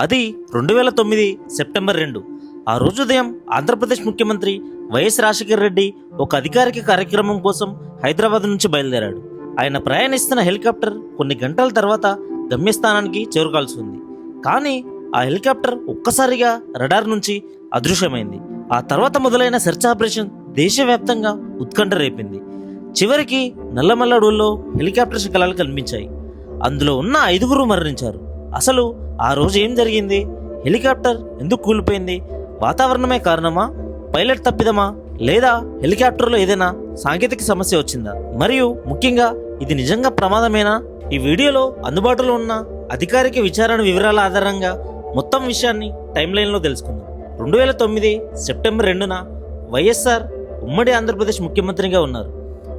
అది 2009 సెప్టెంబర్ 2. ఆ రోజు ఉదయం ఆంధ్రప్రదేశ్ ముఖ్యమంత్రి వైఎస్ రాజశేఖర రెడ్డి ఒక అధికారిక కార్యక్రమం కోసం హైదరాబాద్ నుంచి బయలుదేరాడు. ఆయన ప్రయాణిస్తున్న హెలికాప్టర్ కొన్ని గంటల తర్వాత గమ్యస్థానానికి చేరుకాల్సి ఉంది. కానీ ఆ హెలికాప్టర్ ఒక్కసారిగా రడార్ నుంచి అదృశ్యమైంది. ఆ తర్వాత మొదలైన సెర్చ్ ఆపరేషన్ దేశవ్యాప్తంగా ఉత్కంఠ రేపింది. చివరికి నల్లమల్ల అడవుల్లో హెలికాప్టర్ శకలాలు కనిపించాయి. అందులో ఉన్న 5 మరణించారు. అసలు ఆ రోజు ఏం జరిగింది? హెలికాప్టర్ ఎందుకు కూలిపోయింది? వాతావరణమే కారణమా? పైలట్ తప్పిదమా? లేదా హెలికాప్టర్లో ఏదైనా సాంకేతిక సమస్య వచ్చిందా? మరియు ముఖ్యంగా ఇది నిజంగా ప్రమాదమేనా? ఈ వీడియోలో అందుబాటులో ఉన్న అధికారిక విచారణ వివరాల ఆధారంగా మొత్తం విషయాన్ని టైమ్ లైన్లో తెలుసుకుందాం. 2009 సెప్టెంబర్ 2న వైఎస్ఆర్ ఉమ్మడి ఆంధ్రప్రదేశ్ ముఖ్యమంత్రిగా ఉన్నారు.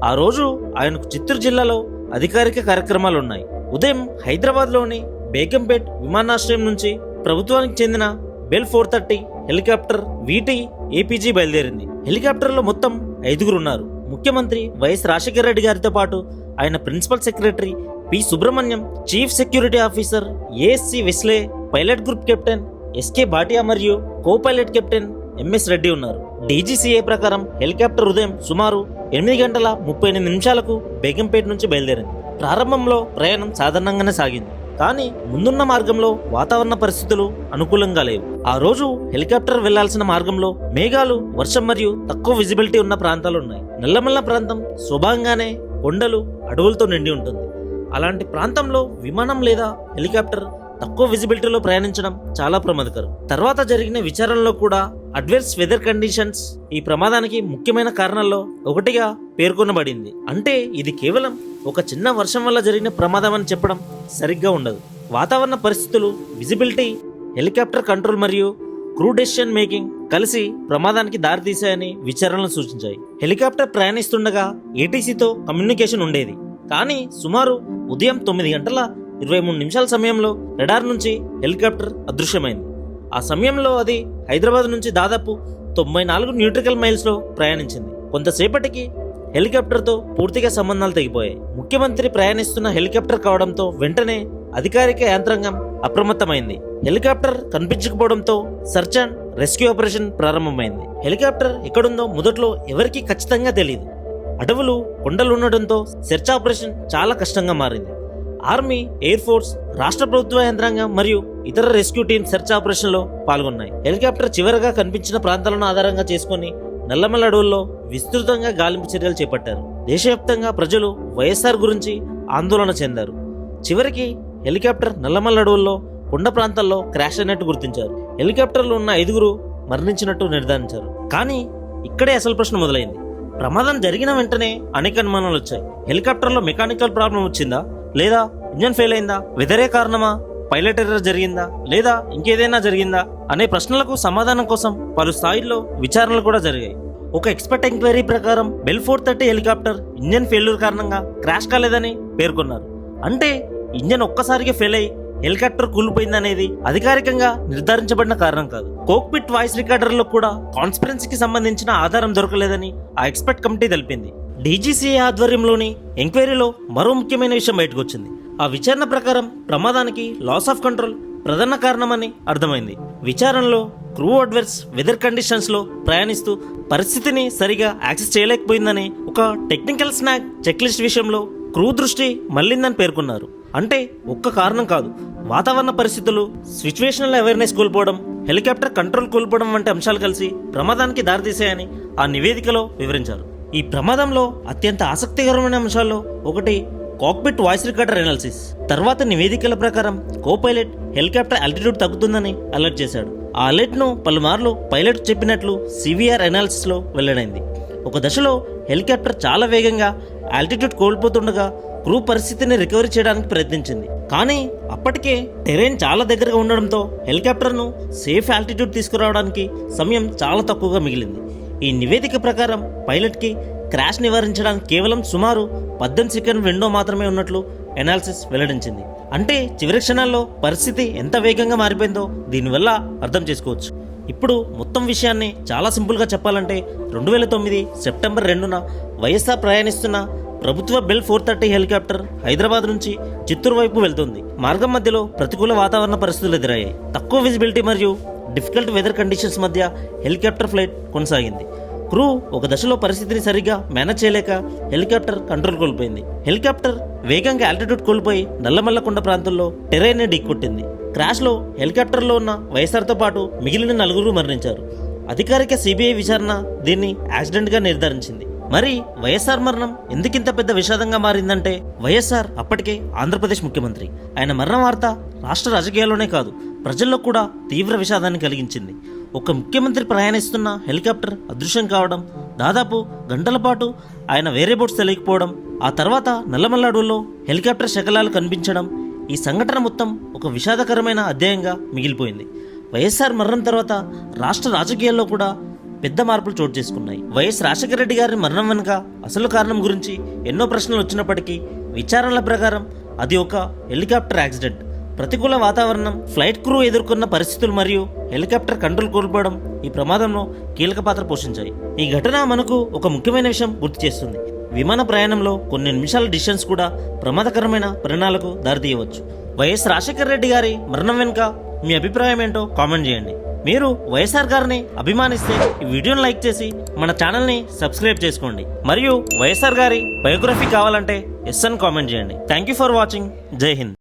ఆ రోజు ఆయనకు చిత్తూరు జిల్లాలో అధికారిక కార్యక్రమాలు ఉన్నాయి. ఉదయం హైదరాబాద్లోని బేగంపేట్ విమానాశ్రయం నుంచి ప్రభుత్వానికి చెందిన బెల్ 430 హెలికాప్టర్ వీటి ఏపీజీ బయలుదేరింది. హెలికాప్టర్లో మొత్తం 5 ఉన్నారు. ముఖ్యమంత్రి వైఎస్ రాజశేఖర రెడ్డి గారితో పాటు ఆయన principal secretary P Subrahmanyam, chief security officer ASC Wesley, pilot group captain SK Bhatia మరియు co pilot captain MS Reddy ఉన్నారు. డీజీసీఏ ప్రకారం హెలికాప్టర్ ఉదయం సుమారు 8:38 బేగంపేట నుంచి బయలుదేరింది. ప్రారంభంలో ప్రయాణం సాధారణంగానే సాగింది. కానీ ముందున్న మార్గంలో వాతావరణ పరిస్థితులు అనుకూలంగా లేవు. ఆ రోజు హెలికాప్టర్ వెళ్లాల్సిన మార్గంలో మేఘాలు, వర్షం మరియు తక్కువ విజిబిలిటీ ఉన్న ప్రాంతాలు ఉన్నాయి. నల్లమల్ల ప్రాంతం స్వభావంగానే కొండలు, అడవులతో నిండి ఉంటుంది. అలాంటి ప్రాంతంలో విమానం లేదా హెలికాప్టర్ తక్కువ విజిబిలిటీలో ప్రయాణించడం చాలా ప్రమాదకరం. తర్వాత జరిగిన విచారణలో కూడా అడ్వర్స్ వెదర్ కండిషన్స్ ఈ ప్రమాదానికి ముఖ్యమైన కారణాల్లో ఒకటిగా పేర్కొనబడింది. అంటే ఇది కేవలం ఒక చిన్న వర్షం వల్ల జరిగిన ప్రమాదం అని చెప్పడం సరిగ్గా ఉండదు. వాతావరణ పరిస్థితులు, విజిబిలిటీ, హెలికాప్టర్ కంట్రోల్ మరియు క్రూ డెసిషన్ మేకింగ్ కలిసి ప్రమాదానికి దారితీశాయని విచారణలు సూచించాయి. హెలికాప్టర్ ప్రయాణిస్తుండగా ఏటీసీతో కమ్యూనికేషన్ ఉండేది. కానీ సుమారు ఉదయం 9:23 సమయంలో రడార్ నుంచి హెలికాప్టర్ అదృశ్యమైంది. ఆ సమయంలో అది హైదరాబాద్ నుంచి దాదాపు 94 న్యూట్రికల్ మైల్స్లో ప్రయాణించింది. కొంతసేపటికి హెలికాప్టర్తో పూర్తిగా సంబంధాలు తెగిపోయాయి. ముఖ్యమంత్రి ప్రయాణిస్తున్న హెలికాప్టర్ కావడంతో వెంటనే అధికారిక యంత్రాంగం అప్రమత్తమైంది. హెలికాప్టర్ కనిపించకపోవడంతో సర్చ్ అండ్ రెస్క్యూ ఆపరేషన్ ప్రారంభమైంది. హెలికాప్టర్ ఎక్కడుందో మొదట్లో ఎవరికీ ఖచ్చితంగా తెలియదు. అడవులు, కొండలు ఉండడంతో సెర్చ్ ఆపరేషన్ చాలా కష్టంగా మారింది. ఆర్మీ, ఎయిర్ ఫోర్స్, రాష్ట్ర ప్రభుత్వ యంత్రాంగం మరియు ఇతర రెస్క్యూ టీమ్ సెర్చ్ ఆపరేషన్ లో పాల్గొన్నాయి. హెలికాప్టర్ చివరగా కనిపించిన ప్రాంతాలను ఆధారంగా చేసుకుని నల్లమల్ల అడవుల్లో విస్తృతంగా గాలింపు చర్యలు చేపట్టారు. దేశవ్యాప్తంగా ప్రజలు వైఎస్ఆర్ గురించి ఆందోళన చెందారు. చివరికి హెలికాప్టర్ నల్లమల్ల అడవుల్లో కొండ ప్రాంతాల్లో క్రాష్ అయినట్టు గుర్తించారు. హెలికాప్టర్లో ఉన్న 5 మరణించినట్టు నిర్ధారించారు. కానీ ఇక్కడే అసలు ప్రశ్న మొదలైంది. ప్రమాదం జరిగిన వెంటనే అనేక అనుమానాలు వచ్చాయి. హెలికాప్టర్లో మెకానికల్ ప్రాబ్లం వచ్చిందా? లేదా ఇంజన్ ఫెయిల్ అయిందా? వెదరే కారణమా? పైలట్ ఎర్రర్ జరిగిందా? లేదా ఇంకేదైనా జరిగిందా అనే ప్రశ్నలకు సమాధానం కోసం పలు స్థాయిల్లో విచారణలు కూడా జరిగాయి. ఒక ఎక్స్పర్ట్ ఎంక్వైరీ ప్రకారం బెల్ 430 హెలికాప్టర్ ఇంజన్ ఫెయిల్యూర్ కారణంగా క్రాష్ కాలేదని పేర్కొన్నారు. అంటే ఇంజన్ ఒక్కసారిగా ఫెయిల్ అయి హెలికాప్టర్ కూలిపోయిందనేది అధికారికంగా నిర్ధారించబడిన కారణం కాదు. కోక్పిట్ వాయిస్ రికార్డర్లో కూడా కాన్స్పిరెన్సీకి సంబంధించిన ఆధారం దొరకలేదని ఆ ఎక్స్పర్ట్ కమిటీ తెలిపింది. డీజీసీఏ ఆధ్వర్యంలోని ఎంక్వైరీలో మరో ముఖ్యమైన విషయం బయటకు వచ్చింది. ఆ విచారణ ప్రకారం ప్రమాదానికి లాస్ ఆఫ్ కంట్రోల్ ప్రధాన కారణమని అర్థమైంది. విచారణలో క్రూ అడ్వర్స్ వెదర్ కండిషన్స్ లో ప్రయాణిస్తూ పరిస్థితిని సరిగా యాక్సెస్ చేయలేకపోయిందని, ఒక టెక్నికల్ స్నాక్ చెక్ లిస్ట్ విషయంలో క్రూ దృష్టి మళ్లిందని పేర్కొన్నారు. అంటే ఒక్క కారణం కాదు, వాతావరణ పరిస్థితులు, సిచ్యువేషనల్ అవేర్నెస్ కోల్పోవడం, హెలికాప్టర్ కంట్రోల్ కోల్పోవడం వంటి అంశాలు కలిసి ప్రమాదానికి దారితీశాయని ఆ నివేదికలో వివరించారు. ఈ ప్రమాదంలో అత్యంత ఆసక్తికరమైన అంశాల్లో ఒకటి కాక్పిట్ వాయిస్ రికార్డర్ ఎనాలిసిస్. తర్వాత నివేదికల ప్రకారం కో పైలట్ హెలికాప్టర్ ఆల్టిట్యూడ్ తగ్గుతుందని అలర్ట్ చేశాడు. ఆ అలర్ట్ ను పలుమార్లు పైలట్ చెప్పినట్లు సివిఆర్ ఎనాలిసిస్ లో వెల్లడైంది. ఒక దశలో హెలికాప్టర్ చాలా వేగంగా ఆల్టిట్యూడ్ కోల్పోతుండగా క్రూ పరిస్థితిని రికవరీ చేయడానికి ప్రయత్నించింది. కానీ అప్పటికే టెరైన్ చాలా దగ్గరగా ఉండడంతో హెలికాప్టర్ను సేఫ్ ఆల్టిట్యూడ్ తీసుకురావడానికి సమయం చాలా తక్కువగా మిగిలింది. ఈ నివేదిక ప్రకారం పైలట్కి క్రాష్ నివారించడానికి కేవలం సుమారు 18 సెకండ్ విండో మాత్రమే ఉన్నట్లు ఎనాలిసిస్ వెల్లడించింది. అంటే చివరి క్షణాల్లో పరిస్థితి ఎంత వేగంగా మారిపోయిందో దీనివల్ల అర్థం చేసుకోవచ్చు. ఇప్పుడు మొత్తం విషయాన్ని చాలా సింపుల్గా చెప్పాలంటే 2009 సెప్టెంబర్ 2న వైఎస్ఆర్ ప్రయాణిస్తున్న ప్రభుత్వ బెల్ 430 హెలికాప్టర్ హైదరాబాద్ నుంచి చిత్తూరు వైపు వెళ్తుంది. మార్గం మధ్యలో ప్రతికూల వాతావరణ పరిస్థితులు ఎదురయ్యాయి. తక్కువ విజిబిలిటీ మరియు డిఫికల్ట్ వెదర్ కండిషన్స్ మధ్య హెలికాప్టర్ ఫ్లైట్ కొనసాగింది. క్రూ ఒక దశలో పరిస్థితిని సరిగ్గా మేనేజ్ చేయలేక హెలికాప్టర్ కంట్రోల్ కోల్పోయింది. హెలికాప్టర్ వేగంగా ఆల్టిట్యూడ్ కోల్పోయి నల్లమల్లకొండ ప్రాంతంలో టెరైన్ ఢీకొట్టింది. క్రాష్లో హెలికాప్టర్లో ఉన్న వైఎస్ఆర్తో పాటు మిగిలిన 4 మరణించారు. అధికారిక సిబిఐ విచారణ దీన్ని యాక్సిడెంట్గా నిర్ధారించింది. మరి వైఎస్ఆర్ మరణం ఎందుకింత పెద్ద విషాదంగా మారిందంటే, వైఎస్ఆర్ అప్పటికే ఆంధ్రప్రదేశ్ ముఖ్యమంత్రి. ఆయన మరణ వార్త రాష్ట్ర రాజకీయాల్లోనే కాదు, ప్రజల్లో కూడా తీవ్ర విషాదాన్ని కలిగించింది. ఒక ముఖ్యమంత్రి ప్రయాణిస్తున్న హెలికాప్టర్ అదృశ్యం కావడం, దాదాపు గంటల పాటు ఆయన వేరే బోట్స్ తెలియకపోవడం, ఆ తర్వాత నల్లమల్ల అడవుల్లో హెలికాప్టర్ శకలాలు కనిపించడం, ఈ సంఘటన మొత్తం ఒక విషాదకరమైన అధ్యాయంగా మిగిలిపోయింది. వైఎస్ఆర్ మరణం తర్వాత రాష్ట్ర రాజకీయాల్లో కూడా పెద్ద మార్పులు చోటు చేసుకున్నాయి. వైఎస్ రాజశేఖర రెడ్డి గారి మరణం వెనుక అసలు కారణం గురించి ఎన్నో ప్రశ్నలు వచ్చినప్పటికీ విచారణల ప్రకారం అది ఒక హెలికాప్టర్ యాక్సిడెంట్. ప్రతికూల వాతావరణం, ఫ్లైట్ క్రూ ఎదుర్కొన్న పరిస్థితులు మరియు హెలికాప్టర్ కంట్రోల్ కోల్పోవడం ఈ ప్రమాదంలో కీలక పాత్ర పోషించాయి. ఈ ఘటన మనకు ఒక ముఖ్యమైన విషయం గుర్తు చేస్తుంది. విమాన ప్రయాణంలో కొన్ని నిమిషాల డిస్టెన్స్ కూడా ప్రమాదకరమైన పరిణామాలకు దారితీయవచ్చు. వైఎస్ రాజశేఖర రెడ్డి గారి మరణం వెనుక మీ అభిప్రాయం ఏంటో కామెంట్ చేయండి. మీరు వైఎస్ఆర్ గారిని అభిమానిస్తే ఈ వీడియోని లైక్ చేసి మన ఛానల్ని సబ్స్క్రైబ్ చేసుకోండి. మరియు వైఎస్ఆర్ గారి బయోగ్రఫీ కావాలంటే ఎస్ అని కామెంట్ చేయండి. Thank you for watching. జై హింద్.